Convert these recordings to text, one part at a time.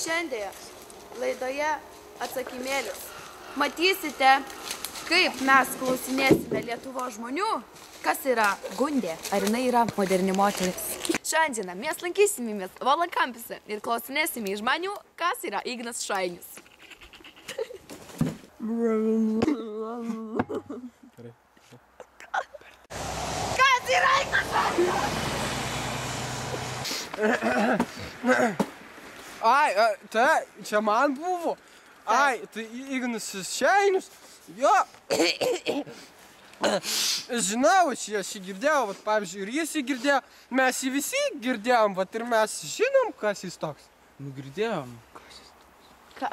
Šiandien laidoje Atsakymėlis matysite, kaip mes klausinėsime Lietuvos žmonių, kas yra Gundė, ar jinai yra moderni moteris. Šiandien mes lankysimės Valakampiuose ir klausinėsime iš žmonių, kas yra Ignas Šainis. Kas yra Ignas Šainis? Ai, tai čia man buvo. Ai, tai Ignas Šainis. Jo. Žinau, aš jį girdėjau, vat, pavyzdžiui, ir jis jį girdėjo. Mes jį visi girdėjom, vat, ir mes žinom, kas jis toks. Nu, girdėjom.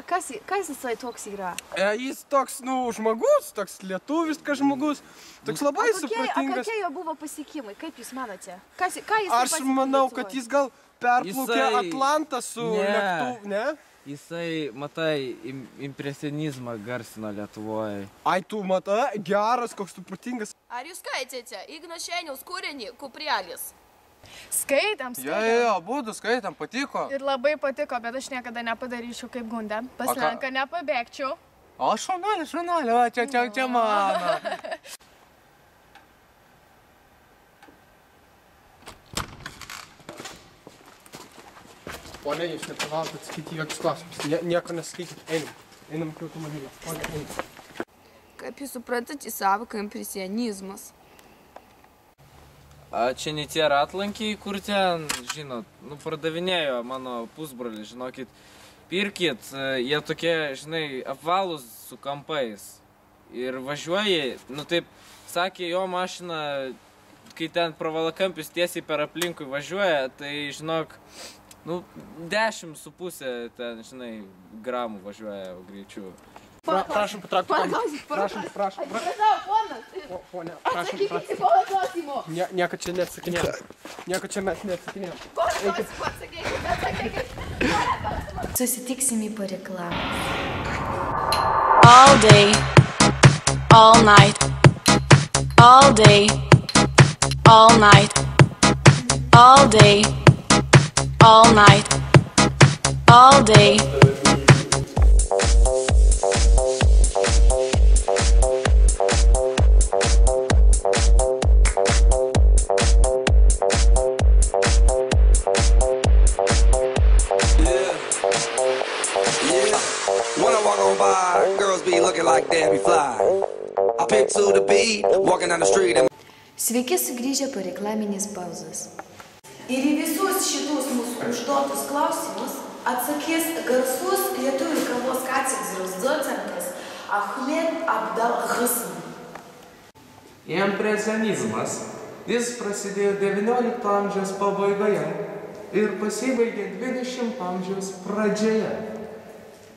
Kas jisai toks yra? Jis toks, žmogus, toks lietuviškas žmogus. Toks labai supratingas. Kokie jo buvo pasiekimai? Kaip jūs manote? Ką jis Aš manau, kad jis gal perplaukė Atlantą su lėktuvu, ne? Jisai, matai, impresionizmą garsino Lietuvoje. Ai, tu matai, geras, koks tu protingas. Ar jūs skaitėte Igno Šainiaus kūrinį Kuprelis? Skaitėm. Jo, abudu skaitėm, patiko. Ir labai patiko, bet aš niekada nepadaryčiau kaip Gundė. Pas Lenką nepabėgčiau. O, šaunelė, o, čia mano. Pone, jūs neprivalote atsakyti jokius klausimus. Nieko nesakykit, einam prie automobilio. Kaip jūs suprantate sąvoką impresionizmas? Čia ne tie ratlankiai, kur ten, žinot, pardavinėjo mano pusbrolį, žinokit, pirkit, jie tokie, žinai, apvalūs su kampais. Ir važiuoja, taip, sakė, jo mašina, kai ten pro Valakampius tiesiai per aplinkui važiuoja, tai, žinok, 10,5 ten, žinai, gramų važiuoja greičiu. Prašom, patraukti. Prašom. Atsiprašau, ponas. Pone, Atsakykite pono klausimų. Nieko čia neatsakinėjom. Nieko čia mes neatsakinėjom. Pono klausimų atsakykite. Susitiksime po reklamos. All day, all night, all day, all night, all day, all night, all day. When I walk on by, girls be looking like Debbie Fly. I pick to the beat, walking down the street and... Sveiki sugrįžę po reklaminės pauzės. Ir į visus šitus mūsų užduotus klausimus atsakys garsus lietuvių kalbos katedros docentas Ahmed Abdal Hassan. Impresionizmas. Jis prasidėjo 19 amžiaus pabaigoje ir pasibaigė 20 amžiaus pradžioje.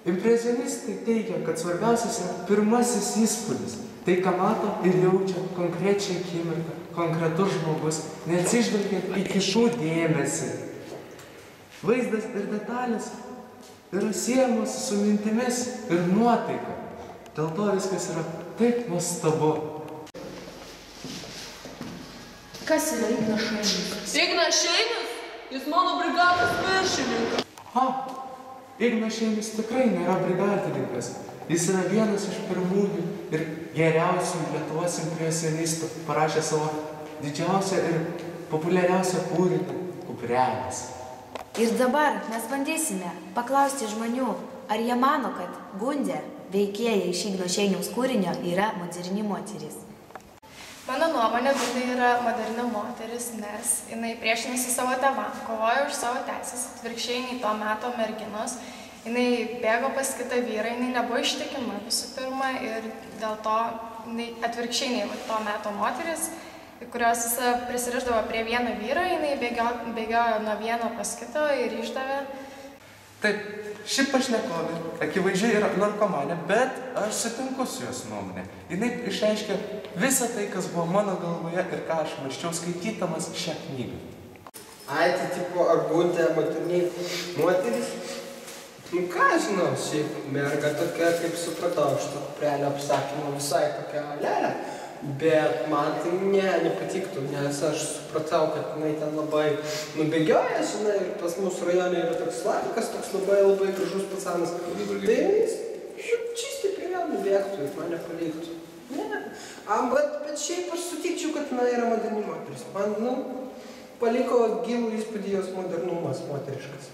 Impresionistai teigia, kad svarbiausias yra pirmasis įspūdis. Tai, ką mato ir jaučia konkrečią akimirką, konkretus žmogus, neatsižvelgiant į kitų dėmesį. Vaizdas ir detalės yra siejamos su mintimis ir nuotaika. Dėl to viskas yra taip nuostabu. Kas yra Ignas Šainis? Ignas Šainis? Jis mano brigados viršininkas. Ignas Šainis tikrai nėra brigadininkas. Jis yra vienas iš pirmųjų ir geriausių Lietuvos impresionistų, parašė savo didžiausią ir populiariausią kūrinį Kuprelis. Ir dabar mes bandysime paklausti žmonių, ar jie mano, kad Gundė, veikėja iš Igno Šainiaus kūrinio, yra moderni moteris. Mano nuomonė, Gundė yra moderni moteris, nes jinai priešinasi savo tėvam, kovoja už savo teisės, atvirkščiai nei to meto merginos. Jinai bėgo pas kitą vyrą, jinai nebuvo ištikima visų pirma ir dėl to atvirkščiai nei to meto moteris, kurios prisirišdavo prie vieno vyro, jinai bėgiojo nuo vieno pas kito ir išdavė. Taip, ši pašnekovė akivaizdžiai yra narkomanė, bet aš sutinku su jos nuomonė. Jinai išreiškia visą tai, kas buvo mano galvoje ir ką aš mąsčiau skaitydamas šią knygą. Ai, tai tipo, ar Gundė moderniai moteris? Ką žinau, šiaip merga tokia, kaip supratau, iš to Kuprelio apsakymo visai tokia lelė. Bet man tai nepatiktų, nes aš supratau, kad jinai ten labai nubėgioja, žinai, ir pas mūsų rajone yra toks Slavikas, toks labai gražus pacanas. Tai jis čisti prie vėl nubėgtų ir mane paliktų. Ne. Bet šiaip aš sutikčiau, kad jinai yra moderni moteris. Man, paliko gilų įspūdį jos modernumas moteriškas.